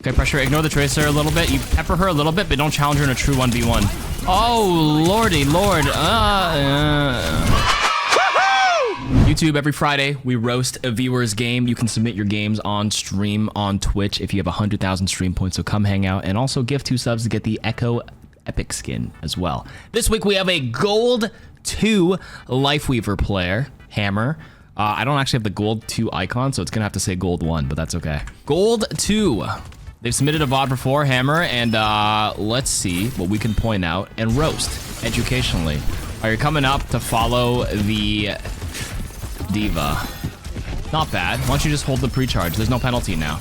Okay, pressure. Ignore the tracer a little bit. You pepper her a little bit, but don't challenge her in a true 1v1. Oh, lordy lord. YouTube, every Friday, we roast a viewer's game. You can submit your games on stream on Twitch if you have 100,000 stream points, so come hang out. And also give 2 subs to get the Echo Epic skin as well. This week, we have a Gold 2 Lifeweaver player, Hammer. I don't actually have the Gold 2 icon, so it's gonna have to say Gold 1, but that's okay. Gold 2. They've submitted a VOD before, Hammer, and let's see what we can point out and roast educationally. Are you coming up to follow the diva? Not bad. Why don't you just hold the pre-charge? There's no penalty now.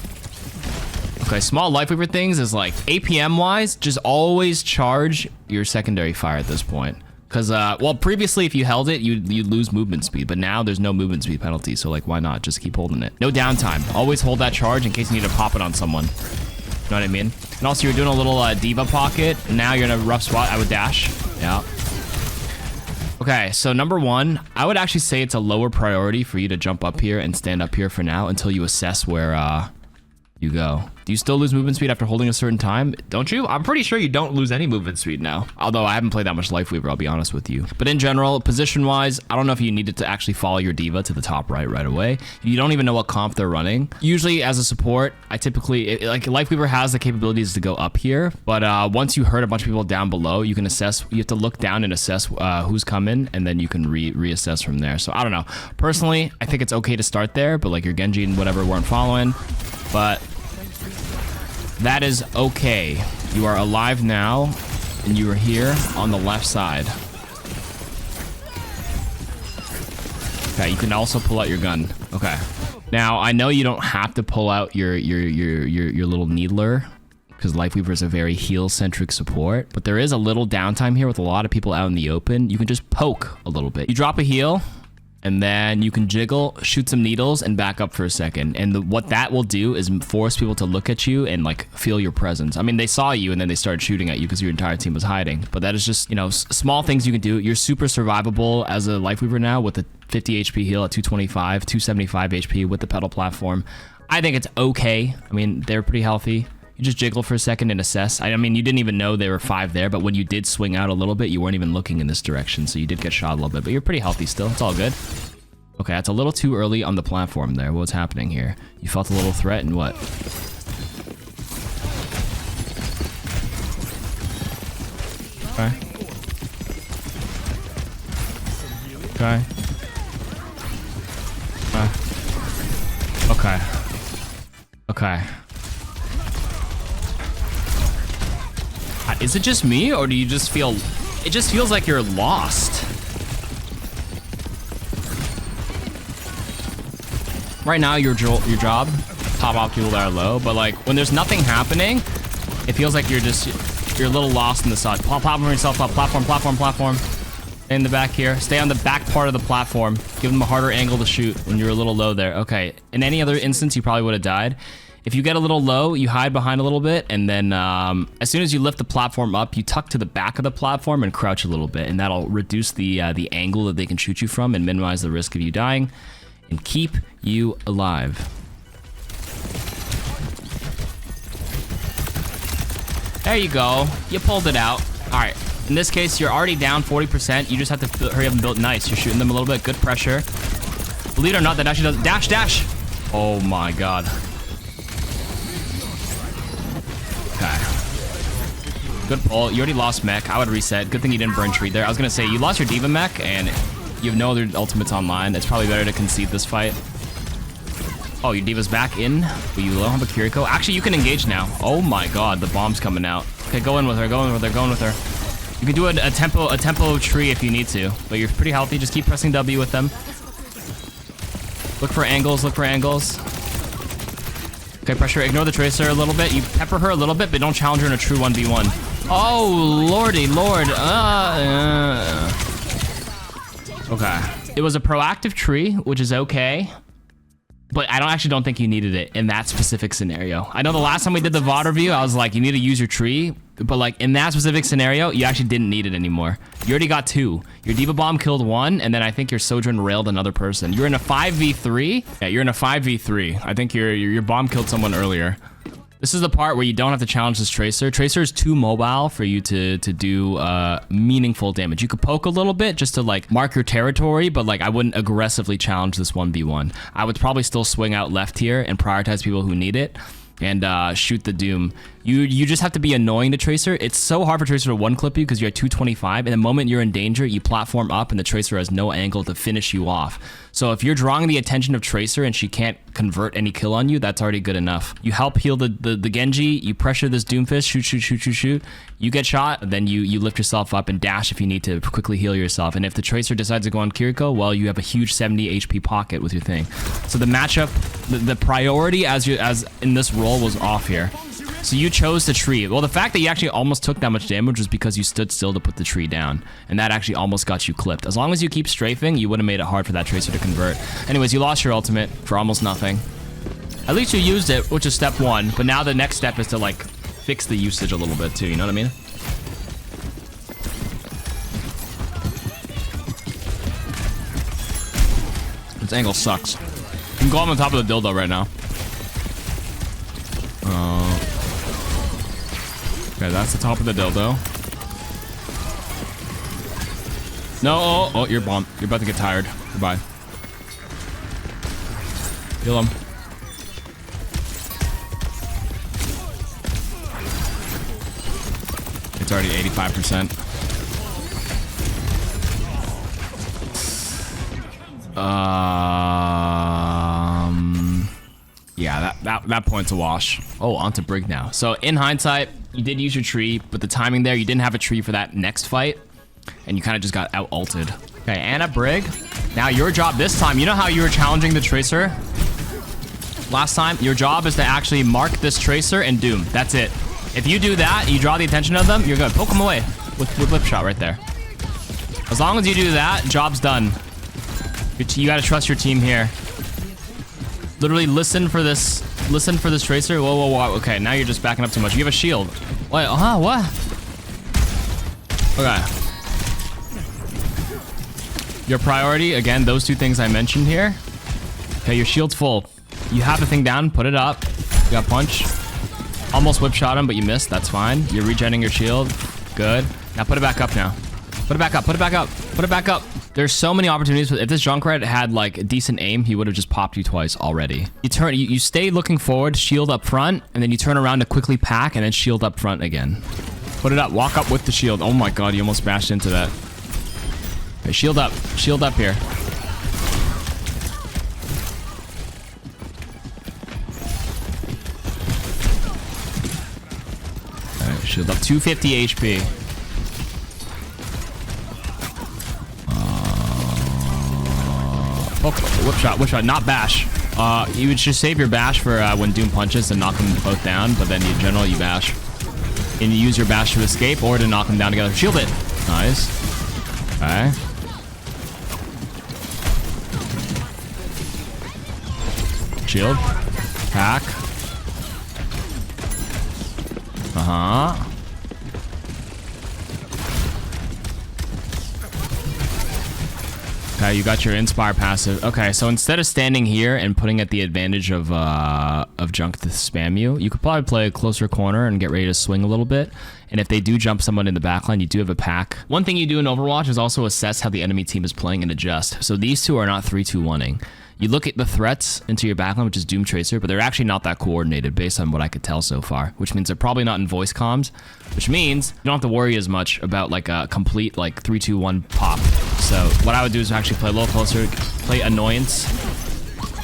Okay, small Lifeweaver things is like APM-wise, just always charge your secondary fire at this point. Because, well, previously, if you held it, you'd lose movement speed, but now there's no movement speed penalty, so, like, why not? Just keep holding it. No downtime. Always hold that charge in case you need to pop it on someone. You know what I mean? And also, you're doing a little diva pocket, and now you're in a rough spot. I would dash. Yeah. Okay, so number 1, I would actually say it's a lower priority for you to jump up here and stand up here for now until you assess where, you go. Do you still lose movement speed after holding a certain time? Don't you? I'm pretty sure you don't lose any movement speed now. Although I haven't played that much Lifeweaver, I'll be honest with you. But in general, position-wise, I don't know if you needed to actually follow your diva to the top right away. You don't even know what comp they're running. Usually, as a support, I typically, like Lifeweaver has the capabilities to go up here, but once you hurt a bunch of people down below, you can assess, you have to look down and assess who's coming, and then you can reassess from there. So I don't know. Personally, I think it's okay to start there, but like your Genji and whatever weren't following, but that is okay. You are alive now, and you are here on the left side. Okay, you can also pull out your gun. Okay. Now, I know you don't have to pull out your little needler, because Lifeweaver is a very heal-centric support, but there is a little downtime here with a lot of people out in the open. You can just poke a little bit. You drop a heal, and then you can jiggle, shoot some needles, and back up for a second. And what that will do is force people to look at you and like feel your presence. I mean, they saw you and then they started shooting at you because your entire team was hiding. But that is just, you know, small things you can do. You're super survivable as a Lifeweaver now with a 50 HP heal at 225, 275 HP with the pedal platform. I think it's okay. I mean, they're pretty healthy. You just jiggle for a second and assess. I mean, you didn't even know there were 5 there, but when you did swing out a little bit, you weren't even looking in this direction, so you did get shot a little bit, but you're pretty healthy still. It's all good. Okay, that's a little too early on the platform there. What's happening here? You felt a little threat and what? Okay. Okay. Okay. Okay. Is it just me, or do you just feel... It just feels like you're lost. Right now, your job, top off people that are low, but like, when there's nothing happening, it feels like you're a little lost in the side. Platform yourself up, platform. Stay in the back here. Stay on the back part of the platform. Give them a harder angle to shoot when you're a little low there. Okay, in any other instance, you probably would have died. If you get a little low, you hide behind a little bit, and then as soon as you lift the platform up, you tuck to the back of the platform and crouch a little bit, and that'll reduce the angle that they can shoot you from and minimize the risk of you dying and keep you alive. There you go. You pulled it out. All right. In this case, you're already down 40%. You just have to hurry up and build. Nice. You're shooting them a little bit. Good pressure. Believe it or not, that actually does... Dash! Oh my god. Okay. Good pull. You already lost mech. I would reset. Good thing you didn't burn tree there. I was gonna say, you lost your diva mech, and you have no other ultimates online. It's probably better to concede this fight. Oh, your diva's back in, but you don't have a KarQ. Actually, you can engage now. Oh my god, the bomb's coming out. Okay, go in with her. You can do a tempo tree if you need to, but you're pretty healthy. Just keep pressing W with them. Look for angles. Okay, pressure. Ignore the tracer a little bit. You pepper her a little bit, but don't challenge her in a true 1v1. Oh, lordy lord. Okay. It was a proactive tree, which is okay. But I actually don't think you needed it in that specific scenario. I know the last time we did the VOD review, I was like, you need to use your tree. But like in that specific scenario, you actually didn't need it anymore. You already got 2. Your Diva Bomb killed 1, and then I think your Sojourn railed another person. You're in a 5v3. Yeah, you're in a 5v3. I think your bomb killed someone earlier. This is the part where you don't have to challenge this Tracer. Tracer is too mobile for you to do meaningful damage. You could poke a little bit just to like mark your territory, but like I wouldn't aggressively challenge this 1v1. I would probably still swing out left here and prioritize people who need it and shoot the Doom. You just have to be annoying to Tracer. It's so hard for Tracer to one-clip you because you're at 225, and the moment you're in danger, you platform up and the Tracer has no angle to finish you off. So if you're drawing the attention of Tracer and she can't convert any kill on you, that's already good enough. You help heal the Genji, you pressure this Doomfist, shoot. You get shot, then you lift yourself up and dash if you need to quickly heal yourself. And if the Tracer decides to go on KarQ, well, you have a huge 70 HP pocket with your thing. So the matchup, the priority as in this role was off here. So you chose the tree. Well, the fact that you actually almost took that much damage was because you stood still to put the tree down. And that actually almost got you clipped. As long as you keep strafing, you would have made it hard for that Tracer to convert. Anyways, you lost your ultimate for almost nothing. At least you used it, which is step one. But now the next step is to like fix the usage a little bit too. You know what I mean? This angle sucks. You can go on top of the dildo right now. Okay, that's the top of the dildo. No, oh, you're bombed. You're about to get tired. Goodbye. Kill him. It's already 85%. Yeah, that point's a wash. Oh, onto Brig now. So in hindsight, you did use your tree, but the timing there, you didn't have a tree for that next fight, and you kind of just got out-ulted. Okay, Anna, Brig. Now your job this time, you know how you were challenging the Tracer? Last time, your job is to actually mark this Tracer and Doom. That's it. If you do that, you draw the attention of them, you're good. Poke them away with whip shot right there. As long as you do that, job's done. You gotta trust your team here. Literally listen for this Tracer. Whoa. Okay, now you're just backing up too much. You have a shield. Wait, what? Okay. Your priority, again, those two things I mentioned here. Okay, your shield's full. You have the thing down, put it up. You got punch. Almost whip shot him, but you missed. That's fine. You're regenerating your shield. Good. Now put it back up now. Put it back up, put it back up, put it back up. There's so many opportunities. If this Junkrat had like a decent aim, he would have just popped you twice already. You stay looking forward, shield up front, and then you turn around to quickly pack and then shield up front again. Put it up, walk up with the shield. Oh my God, you almost bashed into that. Okay, shield up here. All right, shield up, 250 HP. Oh, whip shot, not bash. You would just save your bash for when Doom punches and knock them both down, but then in general you bash. And you use your bash to escape or to knock them down together. Shield it. Nice. Okay. Shield. Hack. Okay, you got your Inspire passive. Okay, so instead of standing here and putting at the advantage of Junk to spam you, you could probably play a closer corner and get ready to swing a little bit. And if they do jump someone in the backline, you do have a pack. One thing you do in Overwatch is also assess how the enemy team is playing and adjust. So these two are not 3-2-1-ing. You look at the threats into your backline, which is Doom Tracer, but they're actually not that coordinated based on what I could tell so far, which means they're probably not in voice comms, which means you don't have to worry as much about like a complete like 3-2-1 pop. So what I would do is actually play a little closer, play annoyance,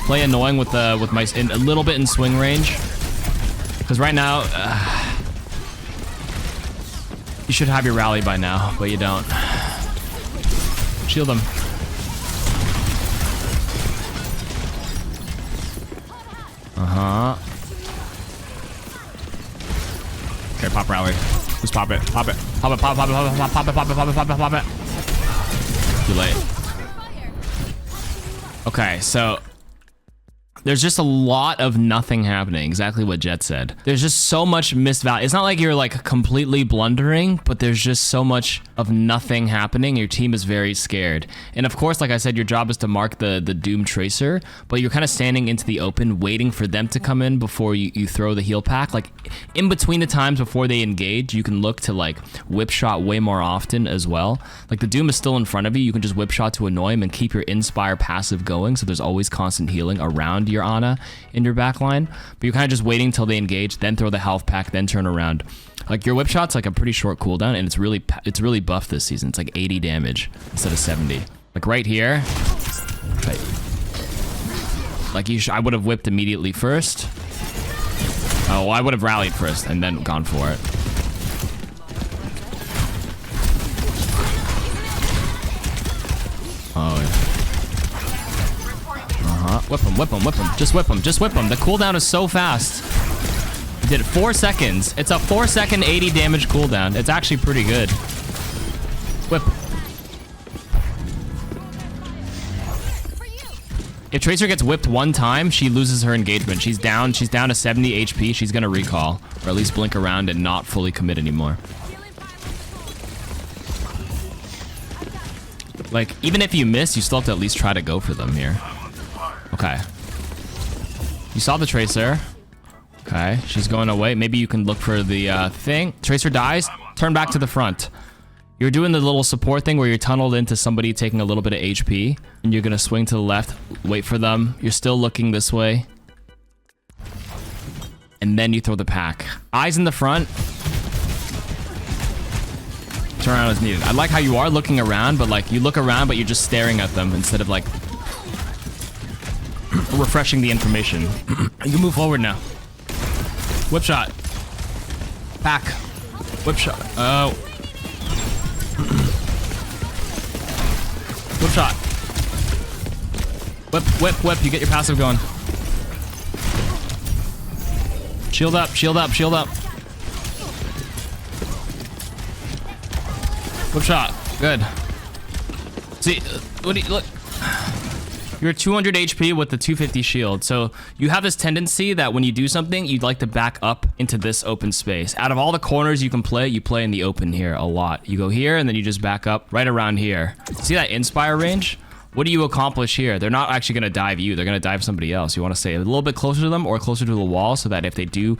play annoying with my a little bit in swing range, because right now you should have your rally by now, but you don't. Shield them. Okay, pop rally. Just pop it. Pop it. Pop it. Pop it. Pop it. Pop it. Pop it. Pop it. Pop it. Pop it. Too late. Okay, so There's just a lot of nothing happening. Exactly what Jet said. There's just so much missed value. It's not like you're like completely blundering, but there's just so much of nothing happening. Your team is very scared. And of course, like I said, your job is to mark the Doom Tracer, but you're kind of standing into the open, waiting for them to come in before you throw the heal pack. Like in between the times before they engage, you can look to like whip shot way more often as well. Like the Doom is still in front of you. You can just whip shot to annoy him and keep your Inspire passive going. So there's always constant healing around your Ana in your backline, but you're kind of just waiting till they engage, then throw the health pack, then turn around. Like your whip shot's like a pretty short cooldown, and it's really buffed this season. It's like 80 damage instead of 70. Like right here, right. Like I would have whipped immediately first. Oh, well, I would have rallied first and then gone for it. Oh yeah. Whip him, whip him, whip him. Just whip him, just whip him. The cooldown is so fast. You did it 4 seconds. It's a 4-second 80 damage cooldown. It's actually pretty good. Whip. If Tracer gets whipped one time, she loses her engagement. She's down to 70 HP. She's gonna recall, or at least blink around and not fully commit anymore. Like, even if you miss, you still have to at least try to go for them here. Okay. You saw the Tracer. Okay, she's going away. Maybe you can look for the thing. Tracer dies. Turn back to the front. You're doing the little support thing where you're tunneled into somebody taking a little bit of HP. And you're going to swing to the left. Wait for them. You're still looking this way. And then you throw the pack. Eyes in the front. Turn around as needed. I like how you are looking around, but like you look around, but you're just staring at them instead of like refreshing the information. You can move forward now. Whip shot. Pack. Whip shot. Oh. Whip shot. Whip, whip, whip. You get your passive going. Shield up, shield up, shield up. Whip shot. Good. See, what do you look? You're 200 HP with the 250 shield. So you have this tendency that when you do something, you'd like to back up into this open space. Out of all the corners you can play, you play in the open here a lot. You go here and then you just back up right around here. See that Inspire range? What do you accomplish here? They're not actually going to dive you. They're going to dive somebody else. You want to stay a little bit closer to them or closer to the wall so that if they do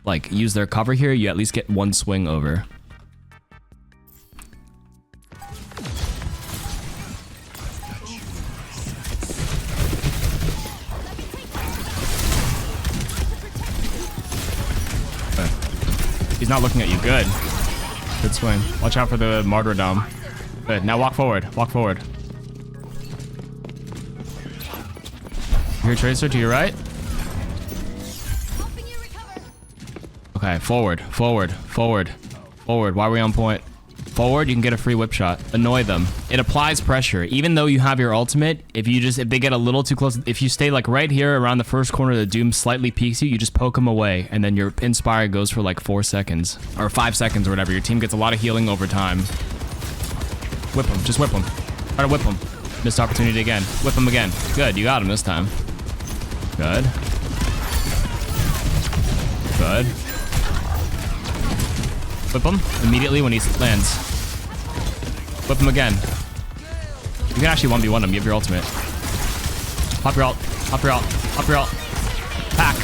like use their cover here, you at least get one swing over. He's not looking at you. Good. Good swing. Watch out for the martyrdom. Good. Now walk forward. Walk forward. You hear Tracer to your right? Okay, forward, forward, forward, forward. Why are we on point? Forward, you can get a free whip shot. Annoy them. It applies pressure. Even though you have your ultimate, if they get a little too close, if you stay like right here around the first corner, the Doom slightly peeks you, you just poke them away, and then your Inspire goes for like 4 seconds or 5 seconds or whatever. Your team gets a lot of healing over time. Whip them. Just whip them. Try to whip them. Missed opportunity again. Whip them again. Good. You got him this time. Good. Good. Whip him immediately when he lands. Whip him again. You can actually 1v1 him. You have your ultimate. Pop your ult. Pop your ult. Pop your ult. Pack.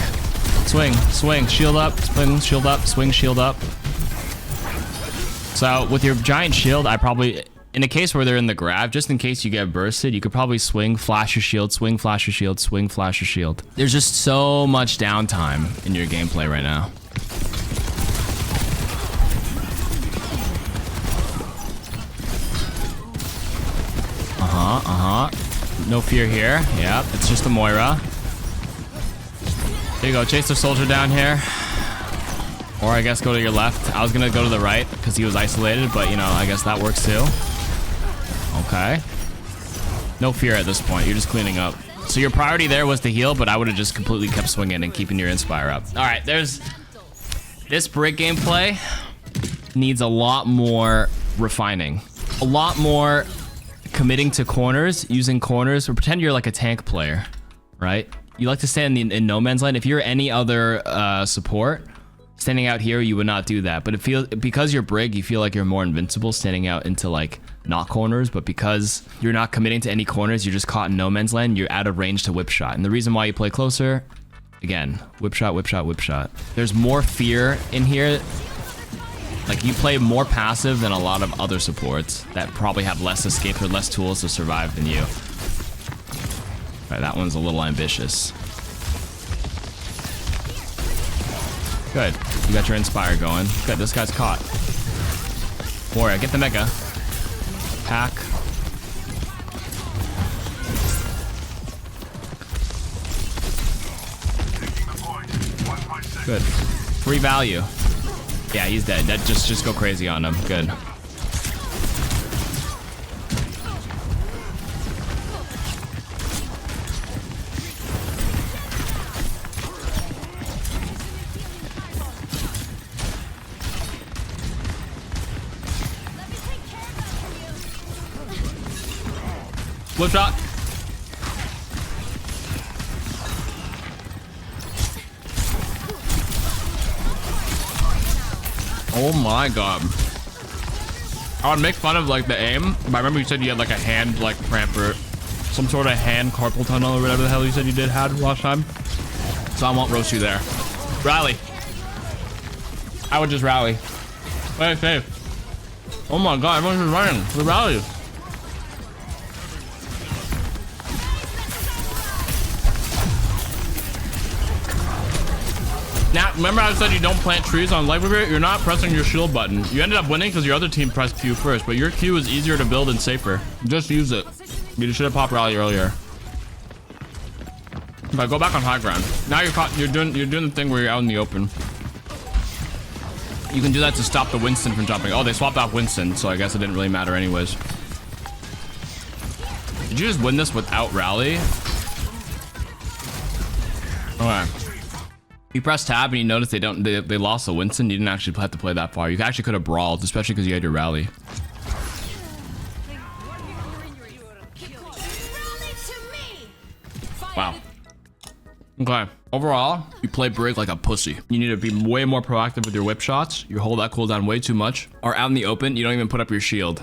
Swing. Swing. Shield up. Swing. Shield up. Swing. Shield up. So with your giant shield, I probably, in a case where they're in the grab, just in case you get bursted, you could probably swing, flash your shield, swing, flash your shield, swing, flash your shield. There's just so much downtime in your gameplay right now. No fear here. Yep, it's just a Moira. There you go. Chase the soldier down here. Or I guess go to your left. I was going to go to the right because he was isolated, but, you know, I guess that works too. Okay. No fear at this point. You're just cleaning up. So your priority there was to heal, but I would have just completely kept swinging and keeping your Inspire up. All right, there's... This Brig gameplay needs a lot more refining. A lot more... committing to corners, using corners, or pretend you're like a tank player, right? You like to stand in no man's land. If you're any other support, standing out here, you would not do that. But it feels, because you're Brig, you feel like you're more invincible standing out into like not corners. But because you're not committing to any corners, you're just caught in no man's land, you're out of range to whip shot. And the reason why you play closer, again, whip shot, whip shot, whip shot. There's more fear in here. Like, you play more passive than a lot of other supports that probably have less escape or less tools to survive than you. Right, that one's a little ambitious. Good. You got your Inspire going. Good, this guy's caught. Warrior, get the Mega. Pack. Good. Free value. Yeah, he's dead. That just go crazy on him. Good. Flip shot. Oh my god. I would make fun of like the aim, but I remember you said you had like a hand like cramp or some sort of hand carpal tunnel or whatever the hell you said you had last time. So I won't roast you there. Rally. I would just rally. Play it safe. Oh my god, everyone's just running. The rally. Now, remember I said you don't plant trees on Lifeweaver? You're not pressing your shield button. You ended up winning because your other team pressed Q first, but your Q is easier to build and safer. Just use it. You should have popped rally earlier. But go back on high ground. Now you're caught. You're doing the thing where you're out in the open. You can do that to stop the Winston from jumping. Oh, they swapped out Winston, so I guess it didn't really matter anyways. Did you just win this without rally? Okay. You press tab and you notice they lost the Winston. You didn't actually have to play that far. You actually could have brawled, especially because you had your rally. Wow. Okay. Overall, you play Brig like a pussy. You need to be way more proactive with your whip shots. You hold that cooldown way too much. Or out in the open, you don't even put up your shield.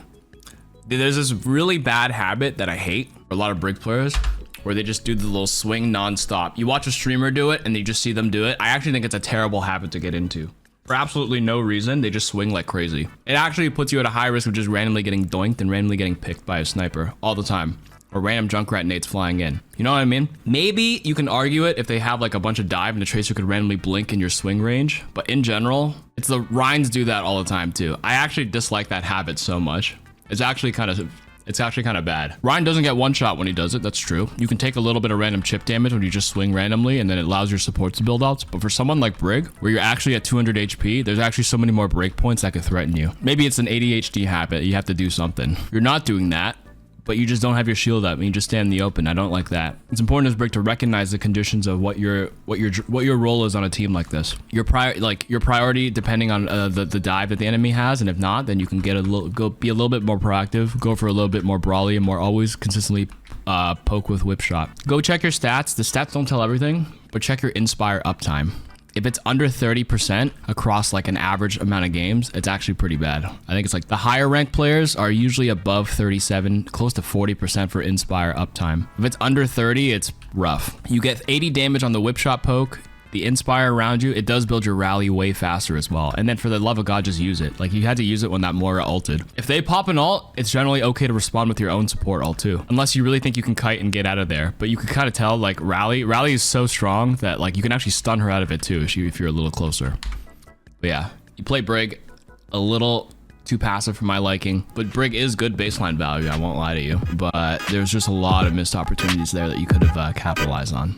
There's this really bad habit that I hate for a lot of Brig players, where they just do the little swing non-stop. You watch a streamer do it and you just see them do it. I actually think it's a terrible habit to get into. For absolutely no reason, they just swing like crazy. It actually puts you at a high risk of just randomly getting doinked and randomly getting picked by a sniper all the time. Or random Junkrat nades flying in. You know what I mean? Maybe you can argue it if they have like a bunch of dive and the tracer could randomly blink in your swing range. But in general, it's the Rhines do that all the time too. I actually dislike that habit so much. It's actually kind of bad. Ryan doesn't get one shot when he does it. That's true. You can take a little bit of random chip damage when you just swing randomly, and then it allows your supports to build outs. But for someone like Brig, where you're actually at 200 HP, there's actually so many more break points that could threaten you. Maybe it's an ADHD habit. You have to do something. You're not doing that, but you just don't have your shield up and you just stand in the open. I don't like that. It's important as Brig to recognize the conditions of what your role is on a team like this. Your priority depending on the dive that the enemy has, and if not, then you can be a little bit more proactive, go for a little bit more brawly, and more always consistently poke with whip shot. Go check your stats. The stats don't tell everything, but check your Inspire uptime. If it's under 30% across like an average amount of games, it's actually pretty bad. I think it's like the higher ranked players are usually above 37, close to 40% for Inspire uptime. If it's under 30, it's rough. You get 80 damage on the whip shot poke. The Inspire around you, it does build your rally way faster as well. And then for the love of God, just use it. Like, you had to use it when that Moira ulted. If they pop an ult, it's generally okay to respond with your own support ult too. Unless you really think you can kite and get out of there. But you can kind of tell, like, Rally is so strong that, like, you can actually stun her out of it too if you're a little closer. But yeah, you play Brig a little too passive for my liking. But Brig is good baseline value, I won't lie to you. But there's just a lot of missed opportunities there that you could have capitalized on.